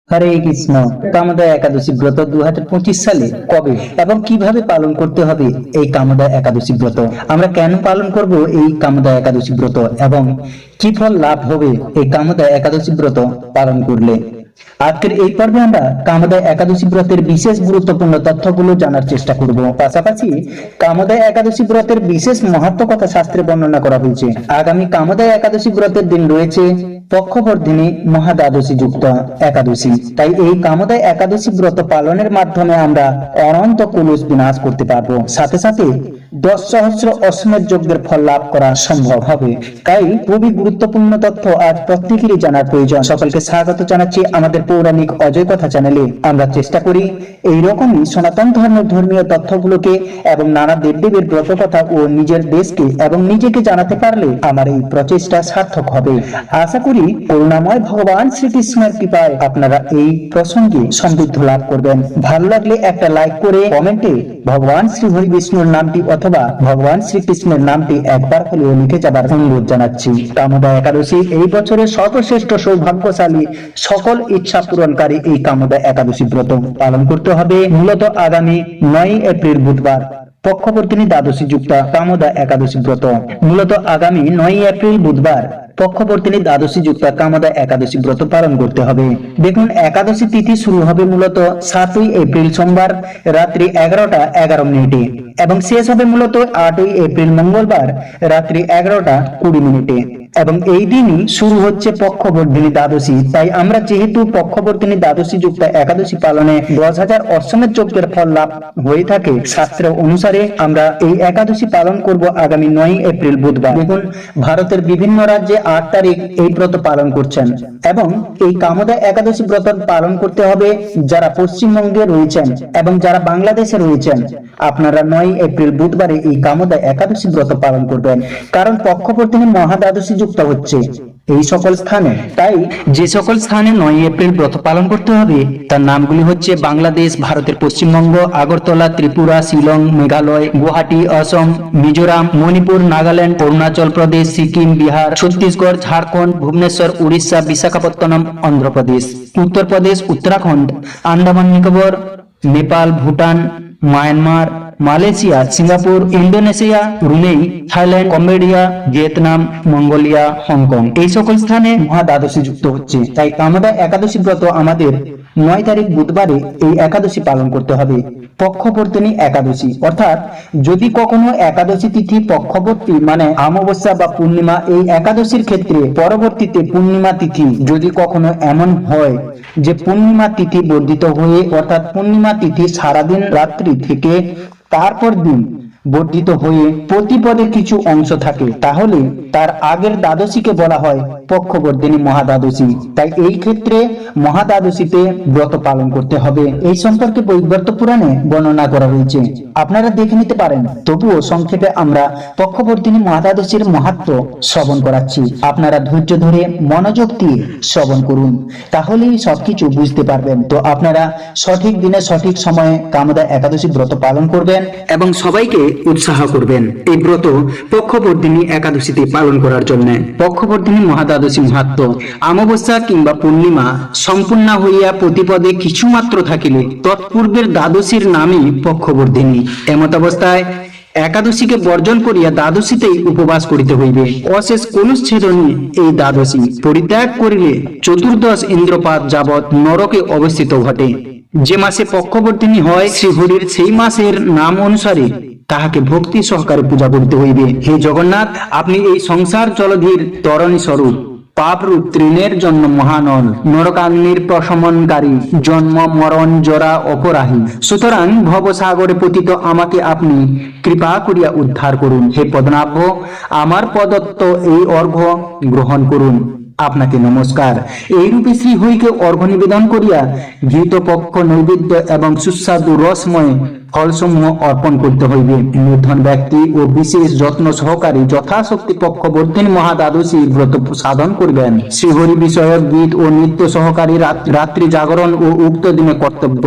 হরে কৃষ্ণ। কামদা একাদশী ব্রত 2025 সালে কবে এবং কিভাবে পালন করতে হবে এই কামদা একাদশী ব্রত, আমরা কেন পালন করব এই কামদা একাদশী ব্রত এবং কি ফল লাভ হবে এই কামদা একাদশী ব্রত পালন করলে, আজকের এই পর্বে আমরা কামদা একাদশী ব্রতের বিশেষ গুরুত্বপূর্ণ তথ্যগুলো জানার চেষ্টা করব। পাশাপাশি কামদা একাদশী ব্রতের বিশেষ মাহাত্ম্য কথা শাস্ত্রে বর্ণনা করা হয়েছে। আগামী কামদা একাদশী ব্রতের দিন রয়েছে পক্ষবর্ধিনী মহাদ্বাদশী যুক্ত একাদশী। তাই এই কামদা একাদশী ব্রত পালনের মাধ্যমে আমরা অনন্ত কলুষ বিনাশ করতে পারবো, সাথে সাথে 10 সহস্র অশ্বমেধ যজ্ঞের ফল লাভ করা সম্ভব হবে। তাই খুবই গুরুত্বপূর্ণ তথ্য আজ প্রত্যেকেরই জানার প্রয়োজন। সকলকে স্বাগত জানাচ্ছি আমাদের পৌরাণিক অজয় কথা চ্যানেলে। আমরা চেষ্টা করি এইরকমই সনাতন ধর্মের ধর্মীয় তথ্যগুলোকে এবং নানা দেবদেবীর ব্রত কথা ও নিজের দেশকে এবং নিজেকে জানাতে পারলে আমার এই প্রচেষ্টা সার্থক হবে। আশা করি করুণাময় ভগবান শ্রীকৃষ্ণের কৃপায় আপনারা এই প্রসঙ্গে সমৃদ্ধ লাভ করবেন। ভালো লাগলে একটা লাইক করে কমেন্টে ভগবান শ্রী হরি বিষ্ণুর নামটি অথবা ভগবান শ্রীকৃষ্ণের নামটি একবার হলেও লিখে যাবার অনুরোধ জানাচ্ছি। কামদা একাদশী এই বছরের সর্বশ্রেষ্ঠ সৌভাগ্যশালী সকল ইচ্ছা পূরণকারী এই কামদা একাদশী ব্রত পালন করতে হবে মূলত আগামী 9 এপ্রিল বুধবার পক্ষবর্তিনী দ্বাদশী যুক্ত কামদা একাদশী ব্রত। মূলত আগামী 9 এপ্রিল বুধবার পক্ষবর্তিনী দ্বাদশী যুক্ত কামদা একাদশী ব্রত পালন করতে হবে। দেখুন, একাদশী তিথি শুরু হবে মূলত 7 এপ্রিল সোমবার রাত্রি 11টা 11 মিনিটে এবং শেষ হবে মূলত 8 এপ্রিল মঙ্গলবার রাত্রি 11টা 20 মিনিটে এবং এই দিনই শুরু হচ্ছে পক্ষবর্ধিনী দ্বাদশী। তাই আমরা যেহেতু পক্ষবর্ধিনী দ্বাদশী যুক্ত একাদশী পালনে 10,000 অশ্বমেধ যজ্ঞের ফল লাভ হয়ে থাকে, শাস্ত্র অনুসারে আমরা এই একাদশী পালন করব আগামী 9 এপ্রিল বুধবার। দেখুন, ভারতের বিভিন্ন রাজ্যে 8 তারিখ এই ব্রত পালন করছেন এবং এই কামদা একাদশী ব্রত পালন করতে হবে যারা পশ্চিমবঙ্গে রয়েছেন এবং যারা বাংলাদেশে রয়েছেন। আপনারা 9 এপ্রিল বুধবারে এই কামদা একাদশী ব্রত পালন করবেন, কারণ পক্ষবর্তিনী মহাদ্বাদশী যুক্ত হচ্ছে এই সকল স্থানে। তাই যে সকল স্থানে 9 এপ্রিল ব্রত পালন করতে হবে তার নামগুলি হচ্ছে বাংলাদেশ, ভারতের Paschimbanga, Agartala, Tripura, Shillong, Meghalaya, Guwahati, Asom, Mizoram, Manipur, Nagaland, Arunachal Pradesh, Sikkim, Bihar, Chhattisgarh, Jharkhand, Bhubaneswar, Orissa, Visakhapatnam, Andhra Pradesh, Uttar Pradesh, Uttarakhand, Andaman Nicobar, Nepal, Bhutan, Myanmar, Malaysia, Singapore, Indonesia, Brunei, Thailand, Cambodia, Vietnam, Mongolia, Hong Kong এই সকল স্থানে মহাদ্বাদশী যুক্ত হচ্ছে। তাই কামদা একাদশী ব্রত আমাদের 9 তারিখ বুধবারে এই একাদশী পালন করতে হবে পক্ষবর্তিনী একাদশী। অর্থাৎ যদি কখনো একাদশী তিথি পক্ষবর্তী মানে অমাবস্যা বা পূর্ণিমা, এই একাদশীর ক্ষেত্রে পরবর্তীতে পূর্ণিমা তিথি যদি কখনো এমন হয় যে পূর্ণিমা তিথি বর্ধিত হয়ে অর্থাৎ পূর্ণিমা তিথি সারাদিন রাত্রি থেকে তারপর দিন বর্ধিত হয়ে প্রতিপদে কিছু অংশ থাকে, তাহলে তার আগের দ্বাদশীকে বলা হয় পক্ষবর্ধিনী মহাদ্বাদশী। তাই এই ক্ষেত্রে মহাদ্বাদশীতে ব্রত পালন করতে হবে। এই সম্পর্কে বৈবর্ত পুরাণে বর্ণনা করা হয়েছে, আপনারা দেখে নিতে পারেন। তবুও সংক্ষেপে আমরা পক্ষবর্ধিনী মহাদ্বাদশীর মাহাত্ম্য শ্রবণ করাচ্ছি। আপনারা ধৈর্য ধরে মনোযোগ দিয়ে শ্রবণ করুন, তাহলেই সবকিছু বুঝতে পারবেন। তো আপনারা সঠিক দিনে সঠিক সময়ে কামদা একাদশী ব্রত পালন করবেন এবং সবাইকে উৎসাহ করবেন এই ব্রত পক্ষবর্ধিনী একাদশীতে পালন করার জন্য। পক্ষবর্ধিনী মহাদ্বাদশী মাহাত্ম্য: অমাবস্যা কিংবা পূর্ণিমা সম্পূর্ণ হইয়া প্রতিপদে কিছুমাত্র থাকিলে তৎপূর্বের দ্বাদশীর নামই পক্ষবর্ধিনী। এমত অবস্থায় একাদশীকে বর্জন করিয়া দ্বাদশীতেই উপবাস করিতে হইবে। অশেষ কলুচ্ছেদনী এই দ্বাদশী পরিত্যাগ করিলে চতুর্দশ ইন্দ্রপাত যাবৎ নরকে অবস্থিত ঘটে। যে মাসে পক্ষবর্তিনী হয় শ্রীহরির সেই মাসের নাম অনুসারে তাহাকে ভক্তি সহকারে পূজা করিতে হইবে। হে জগন্নাথ, আপনি এই সংসার জলধির তরণী স্বরূপ, পাপ রূপ তৃণের জন্য মহানল, নরকাগ্নির প্রশমনকারী, জন্ম মরণ জরা অপরাহী। সুতরাং ভবসাগরে পতিত আমাকে আপনি কৃপা করিয়া উদ্ধার করুন। হে পদ্মনাভ, আমার প্রদত্ত এই অর্ঘ্য গ্রহণ করুন। আপনাকে নমস্কার। এইরূপে শ্রী হরিকে অর্ঘ্য নিবেদন করিয়া ঘৃত পক্ষ নৈবেদ্য এবং সুস্বাদু রসময় ফলসমূহ অর্পণ করতে হইবে। নির্ধন ব্যক্তি ও বিশেষ যত্ন সহকারী যথাশক্তি পক্ষবর্ধিনী মহাদ্বাদশী ব্রত সাধন করবেন। শ্রীহরি বিষয়ক গীত ও নৃত্য সহকারী রাত্রি জাগরণ ও উক্ত দিনে কর্তব্য।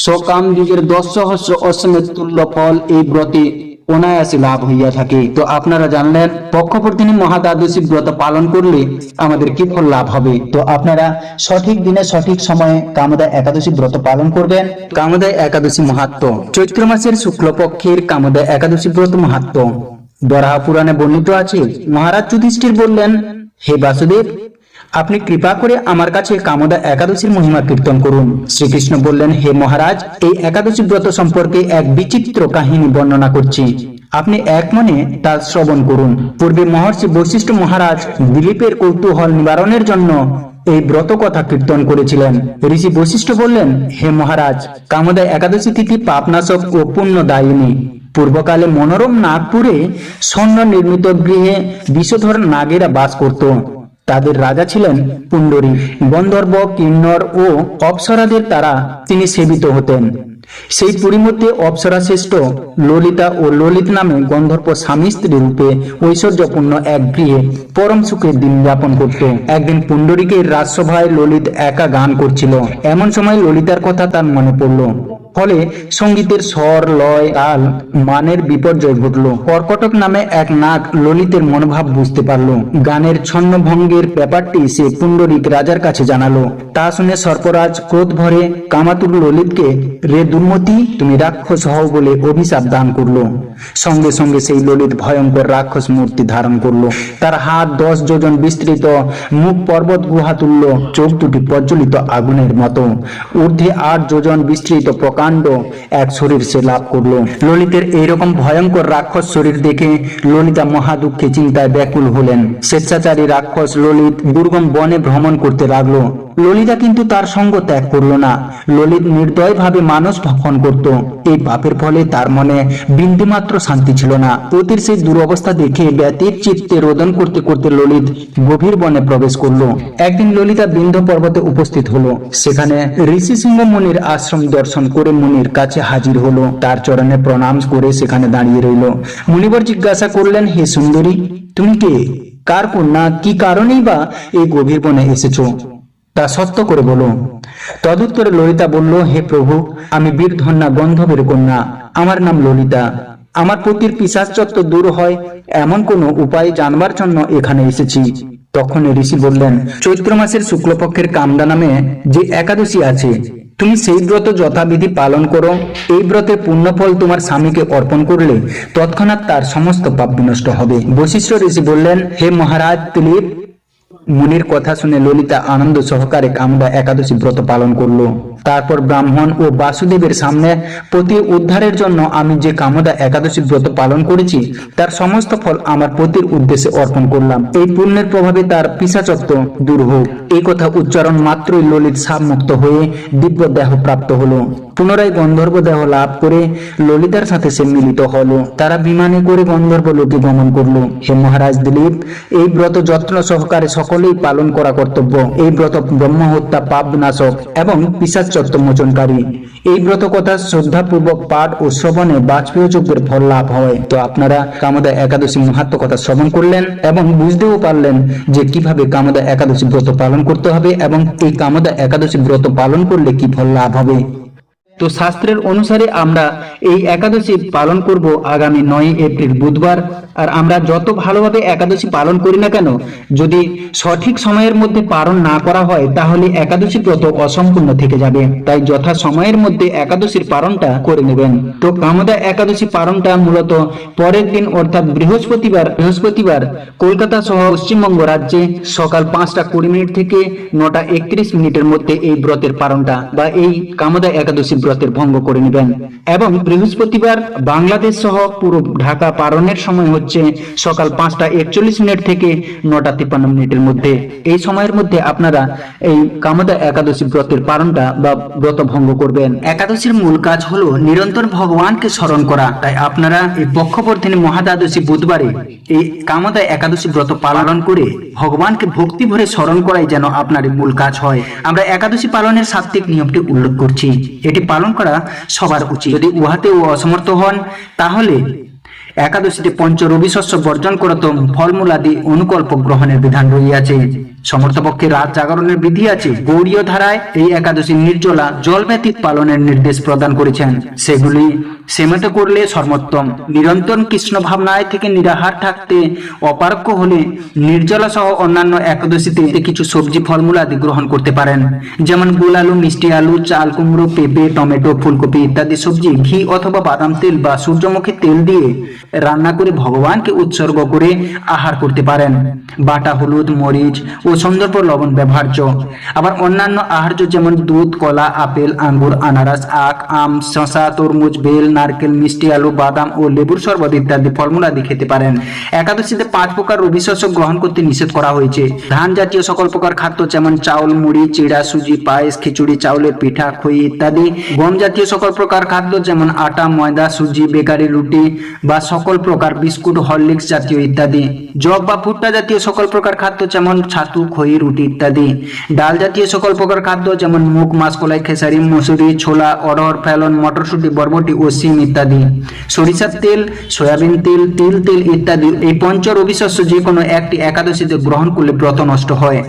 সকাম যুগের 10 সহস্র অশ্বমেধ তুল্য ফল এই ব্রতে অনায়াসে লাভ হইয়া থাকে। তো আপনারা জানলেন পক্ষপ্রতিনি মহাদ্বাদশী ব্রত পালন করলে আমাদের কি ফল লাভ হবে। তো আপনারা সঠিক দিনে সঠিক সময়ে কামদা একাদশী ব্রত পালন করবেন। কামদা একাদশী মাহাত্ম্য। চৈত্র মাসের শুক্লপক্ষের কামদা একাদশী ব্রত মাহাত্ম্য বরাহ পুরাণে বর্ণিত আছে। মহারাজ যুধিষ্ঠির বললেন, হে বাসুদেব, আপনি কৃপা করে আমার কাছে কামদা একাদশীর মহিমা কীর্তন করুন। শ্রীকৃষ্ণ বললেন, হে মহারাজ, এই একাদশী ব্রত সম্পর্কে এক বিচিত্র কাহিনী বর্ণনা করছি, আপনি এক মনে তা শ্রবণ করুন। পূর্বে মহর্ষি বশিষ্ঠ মহারাজ দিলীপের কৌতূহল নিবারণের জন্য এই ব্রত কথা কীর্তন করেছিলেন। ঋষি বশিষ্ঠ বললেন, হে মহারাজ, কামদা একাদশী তিথি পাপনাশক ও পুণ্যদায়িনী। পূর্বকালে মনোরম নাগপুরে স্বর্ণ নির্মিত গৃহে বিষধর নাগেরা বাস করত। তাদের রাজা ছিলেন পুণ্ডরী। গন্ধর্ব, কিন্নর ও অপ্সরাদের দ্বারা তিনি সেবিত হতেন। সেই পুরীর মধ্যে অপ্সরা শ্রেষ্ঠ ললিতা ও ললিত নামে গন্ধর্ব স্বামী স্ত্রী রূপে ঐশ্বর্যপূর্ণ এক গৃহে পরম সুখের দিন যাপন করত। একদিন পুণ্ডরীকের রাজসভায় ললিত একা গান করছিল। এমন সময় ললিতার কথা তার মনে পড়ল। ফলে সঙ্গীতের স্বর, লয়, তাল, মানের বিপর্যয় ঘটল। কর্কটক নামে এক নাগ ললিতের মনোভাব বুঝতে পারল। গানের ছন্নভঙ্গের ব্যাপারটি সে পুণ্ডরিক রাজার কাছে জানালো। তা শুনে সর্পরাজ ক্রোধ ভরে কামাতুর ললিতকে, রে দুর্মতি, তুমি রাক্ষস হও বলে অভিশাপ দান করলো। সঙ্গে সঙ্গে সেই ললিত ভয়ঙ্কর রাক্ষস মূর্তি ধারণ করলো। তার হাত 10 যোজন বিস্তৃত, মুখ পর্বত গুহা তুল্য, চোখ দুটি প্রজ্বলিত আগুনের মতো, ঊর্ধ্বে 8 যোজন বিস্তৃত প্রকাণ্ড এক শরীর সে লাভ করলো। ললিতের এইরকম ভয়ঙ্কর রাক্ষস শরীর দেখে ললিতা মহা দুঃখে চিন্তায় ব্যাকুল হলেন। স্বেচ্ছাচারী রাক্ষস ললিত দুর্গম বনে ভ্রমণ করতে লাগলো। ললিতা কিন্তু তার সঙ্গ ত্যাগ করলো না। ললিত নির্দয় ভাবে মানুষ ভক্ষণ করত। এই পাপের ফলে তার মনে বিন্দুমাত্র শান্তি ছিল না। অতির সেই দুরবস্থা দেখে ব্যতীত চিত্তে রোদন করতে করতে ললিত গভীর বনে প্রবেশ করলো। একদিন ললিতা বিন্ধ্য পর্বতে উপস্থিত হলো। সেখানে ঋষি সিংহ মুনির আশ্রম দর্শন করে মুনির কাছে হাজির হলো। তার চরণে প্রণাম করে সেখানে দাঁড়িয়ে রইল। মুনিবর জিজ্ঞাসা করলেন, হে সুন্দরী, তুমি কে? কার কন্যা? কি কারণেই বা এই গভীর বনে এসেছো? তা সত্য করে বলো। তদুত্তরে ললিতা বলল, হে প্রভু, আমি বীরধন্যা গন্ধর্বের কন্যা। আমার নাম ললিতা। আমার পতির পিশাচত্ব দূর হয় এমন কোন উপায় জানবার জন্য এখানে এসেছি। তখন ঋষি বললেন, চৈত্র মাসের শুক্লপক্ষের কামদা নামে যে একাদশী আছে, তুমি সেই ব্রত যথাবিধি পালন করো। এই ব্রতের পুণ্যফল তোমার স্বামীকে অর্পণ করলে তৎক্ষণাৎ তার সমস্ত পাপ বিনষ্ট হবে। বশিষ্ঠ ঋষি বললেন, হে মহারাজ দিলীপ, মুনির কথা শুনে ললিতা আনন্দ সহকারে কামদা একাদশী ব্রত পালন করলো। তারপর ব্রাহ্মণ ও বাসুদেবের সামনে পতি উদ্ধারের জন্য আমি যে কামদা একাদশী ব্রত পালন করেছি তার সমস্ত ফল আমার পতির উদ্দেশ্যে অর্পণ করলাম। এই পুণ্যের প্রভাবে তার পিশাচত্ব দূর হোক। এই কথা উচ্চারণ মাত্রই ললিত সাপ মুক্ত হয়ে দিব্য দেহ প্রাপ্ত হলো। পুনরায় গন্ধর্ব দেহ লাভ করে ললিতার সাথে সে মিলিত হলো। তারা বিমানে করে গন্ধর্ব লোকে গমন করলো। হে মহারাজ দিলীপ, এই ব্রত যত্ন সহকারে সকলেই পালন করা কর্তব্য। এই ব্রত ব্রহ্ম হত্যা, পাপ বিনাশক এবং পিশাচত্ব মোচনকারী। এই ব্রত কথা শ্রদ্ধাপূর্বক পাঠ ও শ্রবণে বাজপেয় যজ্ঞের ফল লাভ হয়। তো আপনারা কামদা একাদশী মাহাত্ম্য কথা শ্রবণ করলেন এবং বুঝতেও পারলেন যে কিভাবে কামদা একাদশী ব্রত পালন করতে হবে এবং এই কামদা একাদশী ব্রত পালন করলে কি ফল লাভ হবে। তো শাস্ত্রের অনুসারে আমরা এই একাদশী পালন করব আগামী 9 এপ্রিল বুধবার। আর আমরা যত ভালোভাবে একাদশী পালন করি না কেন, যদি সঠিক সময়ের মধ্যে পালন না করা হয় তাহলে একাদশী ব্রত অসম্পূর্ণ থেকে যাবে। তাই যথা সময়ের মধ্যে একাদশীর পালনটা করে নেবেন। তো কামদা একাদশী পালনটা মূলত পরের দিন অর্থাৎ বৃহস্পতিবার কলকাতা সহ পশ্চিমবঙ্গ রাজ্যে সকাল 5:20 থেকে 9:31 মধ্যে এই ব্রতের পালনটা বা এই কামদা একাদশী ব্রতের ভঙ্গ করে নেবেন। এবং বৃহস্পতিবার বাংলাদেশ সহ পুরো ঢাকা পালনের সময় হচ্ছে সকাল 5:41 থেকে 9:53 মধ্যে। এই সময়ের মধ্যে আপনারা এই কামদা একাদশী ব্রতের পালনটা বা ব্রত ভঙ্গ করবেন। একাদশীর মূল কাজ হলো নিরন্তর ভগবানকে স্মরণ করা। তাই আপনারা এই পক্ষবর্ধিনী মহাদ্বাদশী বুধবারে এই কামদা একাদশী ব্রত পালন করে ভগবানকে ভক্তি ভরে স্মরণ করাই যেন আপনার মূল কাজ হয়। আমরা একাদশী পালনের সাত্ত্বিক নিয়মটি উল্লেখ করছি। এটি পালন করা সবার উচিত। যদি উহাতেও অসমর্থ হন তাহলে একাদশীতে পঞ্চ রবি শস্য বর্জন করত ফলমূলাদি অনুকল্প গ্রহণের বিধান রইয়াছে। সমর্থপক্ষে রাত জাগরণের বিধি আছে। গৌড়ীয় ধারায় এই একাদশী নির্জলা জল ব্যতীত পালনের নির্দেশ প্রদান করেছেন। সেগুলি সেমতে করলে সর্বোত্তম। নিরন্তর কৃষ্ণ ভাবনায় থেকে নিরাহার থাকতে অপারগ্য হলে নির্জলা সহ অন্যান্য একাদশীতে কিছু সবজি ফলমূল আদি গ্রহণ করতে পারেন। যেমন গোল আলু, মিষ্টি আলু, চাল কুমড়ো, পেঁপে, টমেটো, ফুলকপি ইত্যাদি সবজি ঘি অথবা বাদাম তেল বা সূর্যমুখী তেল দিয়ে রান্না করে ভগবানকে উৎসর্গ করে আহার করতে পারেন। বাটা হলুদ, মরিচ ও সন্দর্ভ লবণ ব্যবহার্য। আবার অন্যান্য আহার্য যেমন দুধ, কলা, আপেল, আঙ্গুর, আনারস, আখ, আম, শসা, তরমুজ, বেল, নারকেল, মিষ্টি আলু, বাদাম ও লেবুর শরবত ইত্যাদি ফলমূল আদি খেতে পারেন। একাদশীতে 5 প্রকার রবি শস্য গ্রহণ করতে নিষেধ করা হয়েছে। ধান জাতীয় সকল প্রকার খাদ্য যেমন চাউল, মুড়ি, চিড়া, সুজি, পায়েস, খিচুড়ি, চাউলের পিঠা, খই ইত্যাদি। গম জাতীয় সকল প্রকার খাদ্য যেমন আটা, ময়দা, সুজি, বেকারি, রুটি বা সকল প্রকার বিস্কুট, হরলিক্স জাতীয় ইত্যাদি। জব বা ভুট্টা জাতীয় সকল প্রকার খাদ্য যেমন ছাতু, খই, রুটি ইত্যাদি। ডাল জাতীয় সকল প্রকার খাদ্য যেমন মুগ, মাসকলাই, খেসারি, মসুরি, ছোলা, অড়হর, ফেলন, মটরশুঁটি, বরবটি ও শিম ইত্যাদি। সরিষার তেল, সয়াবিন তেল, তিল তেল ইত্যাদি। এই পঞ্চ রবি শস্য যে কোনো একটি একাদশীতে গ্রহণ করলে ব্রত নষ্ট হয়।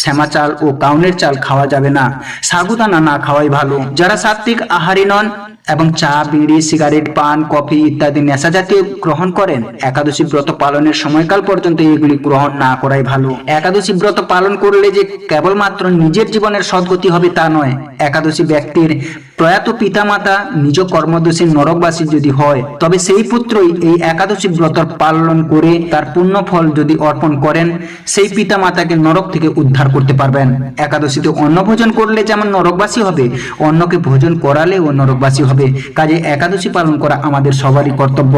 শ্যামা চাল ও কাউনের চাল খাওয়া যাবে না। সাগুদানা না খাওয়াই ভালো। যারা সাত্ত্বিক আহারী নন এবং চা, বিড়ি, সিগারেট, পান, কফি ইত্যাদি নেশা জাতীয় গ্রহণ করেন, একাদশী ব্রত পালনের সময়কাল পর্যন্ত এগুলি গ্রহণ না করাই ভালো। একাদশী ব্রত পালন করলে যে কেবলমাত্র নিজের জীবনের সদ্গতি হবে তা নয়, একাদশী ব্যক্তির প্রয়াত পিতামাতা নিজ কর্মদোষী নরকবাসী যদি হয় তবে সেই পুত্রই এই একাদশী ব্রত পালন করে তার পুণ্য ফল যদি অর্পণ করেন, সেই পিতা মাতাকে নরক থেকে উদ্ধার করতে পারবেন। একাদশীতে অন্ন ভোজন করলে যেমন নরকবাসী হবে, অন্নকে ভোজন করালেও নরকবাসী হবে। কাজে একাদশী পালন করা আমাদের সবারই কর্তব্য।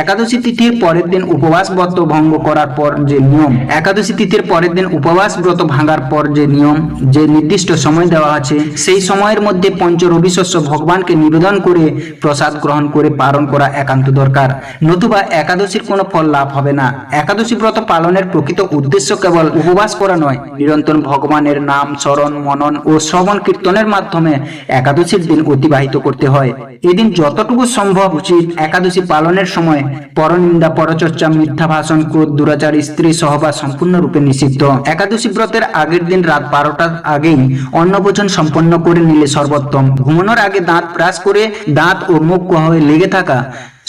একাদশী তিথির পরের দিন উপবাস ব্রত ভঙ্গ করার পর যে নিয়ম, একাদশী তিথির পরের দিন উপবাস ব্রত ভাঙার পর যে নিয়ম, যে নির্দিষ্ট সময় দেওয়া আছে, সেই সময়ের মধ্যে পঞ্চ রবি শস্য ভগবানকে নিবেদন করে প্রসাদ গ্রহণ করে পালন করা একান্ত দরকার। নতুবা একাদশীর কোনো ফল লাভ হবে না। একাদশী ব্রত পালনের প্রকৃত উদ্দেশ্য কেবল উপবাস করা নয়, নিরন্তর ভগবানের নাম স্মরণ, মনন ও শ্রবণ কীর্তনের মাধ্যমে একাদশীর দিন অতিবাহিত করতে হয়। এদিন যতটুকু সম্ভব উচিত একাদশী পালনের সময় পরনিন্দা, পরচর্চা, মিথ্যা ভাষণ, ক্রোধ, দুরাচার, স্ত্রী সহবাস সম্পূর্ণরূপে নিষিদ্ধ। একাদশী ব্রতের আগের দিন রাত 12টার আগেই অন্নভোজন সম্পন্ন করে নিলে সর্বোত্তম। ঘুমানোর আগে দাঁত ব্রাশ করে দাঁত ও মুখ হয়ে লেগে থাকা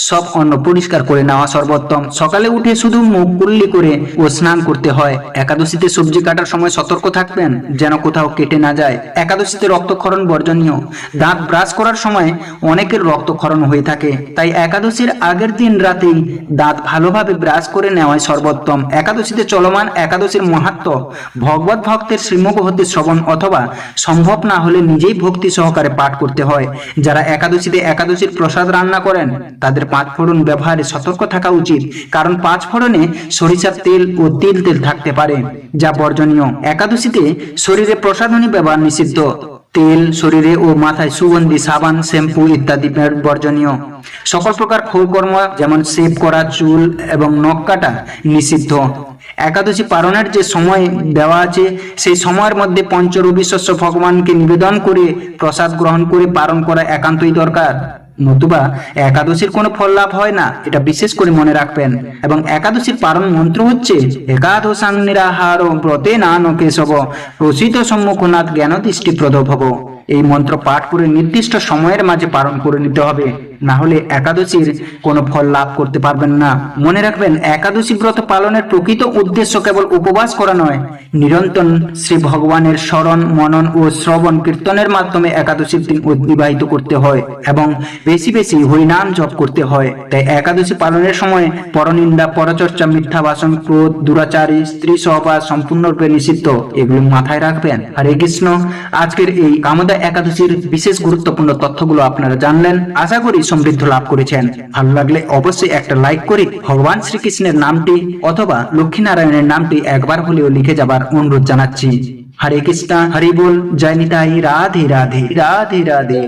সব অন্ন পরিষ্কার করে নেওয়া সর্বোত্তম। সকালে উঠে শুধু মুখ কুল্লি করে ও স্নান করতে হয়। একাদশীতে সবজি কাটার সময় সতর্ক থাকবেন যেন কোথাও কেটে না যায়। একাদশীতে রক্তক্ষরণ বর্জনীয়। দাঁত ব্রাশ করার সময় অনেকের রক্তক্ষরণ হয়ে থাকে, তাই একাদশীর আগের দিন রাতেই দাঁত ভালোভাবে ব্রাশ করে নেওয়াই সর্বোত্তম। একাদশীতে চলমান একাদশীর মাহাত্ম্য ভগবত ভক্তের শ্রীমুখ হতে শ্রবণ অথবা সম্ভব না হলে নিজেই ভক্তি সহকারে পাঠ করতে হয়। যারা একাদশীতে একাদশীর প্রসাদ রান্না করেন তাদের 5 ফোড়ন ব্যবহারে সতর্ক থাকা উচিত, কারণ 5 ফোড়নে সরিষার তেল ও তিল তেল থাকতে পারে, যা বর্জনীয়। একাদশীতে শরীরে প্রসাধনী ব্যবহার নিষিদ্ধ। তেল শরীরে ও মাথায় সুগন্ধি, সাবান, শ্যাম্পু ইত্যাদি বর্জনীয়। সকল প্রকার ক্ষৌরকর্ম যেমন শেভ করা, চুল এবং নখ কাটা নিষিদ্ধ। একাদশী পালনের যে সময় দেওয়া আছে সেই সময়ের মধ্যে পঞ্চ রবি শস্য ভগবানকে নিবেদন করে প্রসাদ গ্রহণ করে পালন করা একান্তই দরকার। নতুবা একাদশীর কোনো ফল লাভ হয় না, এটা বিশেষ করে মনে রাখবেন। এবং একাদশীর পালন মন্ত্র হচ্ছে একাদশাং নিরাহার ব্রতে নান কেশব প্রসিত সম্মুখনাথ জ্ঞান দৃষ্টি প্রদভব। এই মন্ত্র পাঠ করে নির্দিষ্ট সময়ের মাঝে পালন করে নিতে হবে, না হলে একাদশীর কোনো ফল লাভ করতে পারবেন না। মনে রাখবেন, একাদশী ব্রত পালনের প্রকৃত উদ্দেশ্য কেবল উপবাস করা নয়, নিরন্তর শ্রী ভগবানের স্মরণ, মনন ও শ্রবণ কীর্তনের মাধ্যমে একাদশীর দিন অতিবাহিত করতে হয় এবং বেশি বেশি হরিনাম জপ করতে হয়। তাই একাদশী পালনের সময় পরনিন্দা, পরচর্চা, মিথ্যা ভাষণ, ক্রোধ, দুরাচারী, স্ত্রী সহবাস সম্পূর্ণরূপে নিষিদ্ধ। এগুলো মাথায় রাখবেন। হরে কৃষ্ণ। আজকের এই কামদা একাদশীর বিশেষ গুরুত্বপূর্ণ তথ্যগুলো আপনারা জানলেন। আশা করি সমৃদ্ধ লাভ করেছেন। ভালো লাগলে অবশ্যই একটা লাইক করে ভগবান শ্রীকৃষ্ণের নামটি অথবা লক্ষ্মীনারায়ণের নামটি একবার হলেও লিখে যাবার অনুরোধ জানাচ্ছি। হরে কৃষ্ণ, হরি বল, জয় নিতাই, রাধে রাধে, রাধে রাধে।